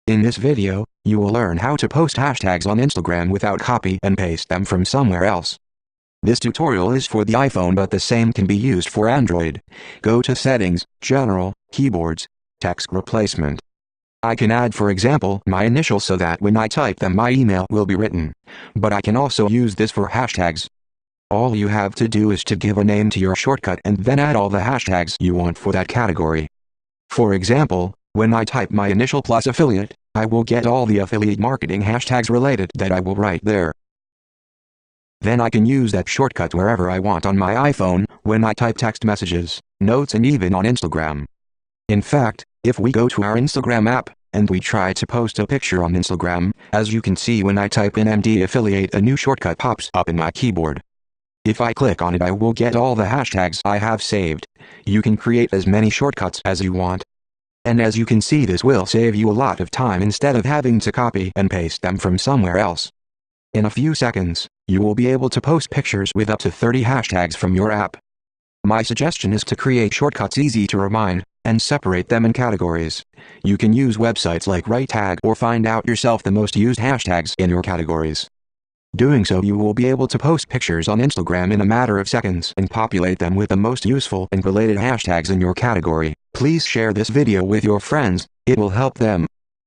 In this video, you will learn how to post hashtags on Instagram without copy and paste them from somewhere else. This tutorial is for the iPhone, but the same can be used for Android. Go to Settings, General, Keyboards, Text Replacement. I can add, for example, my initials so that when I type them my email will be written. But I can also use this for hashtags. All you have to do is to give a name to your shortcut and then add all the hashtags you want for that category. For example, when I type my initial plus affiliate, I will get all the affiliate marketing hashtags related that I will write there. Then I can use that shortcut wherever I want on my iPhone, when I type text messages, notes, and even on Instagram. In fact, if we go to our Instagram app, and we try to post a picture on Instagram, as you can see when I type in MD affiliate, a new shortcut pops up in my keyboard. If I click on it, I will get all the hashtags I have saved. You can create as many shortcuts as you want. And as you can see, this will save you a lot of time instead of having to copy and paste them from somewhere else. In a few seconds, you will be able to post pictures with up to 30 hashtags from your app. My suggestion is to create shortcuts easy to remind, and separate them in categories. You can use websites like WriteTag or find out yourself the most used hashtags in your categories. Doing so, you will be able to post pictures on Instagram in a matter of seconds and populate them with the most useful and related hashtags in your category. Please share this video with your friends, it will help them.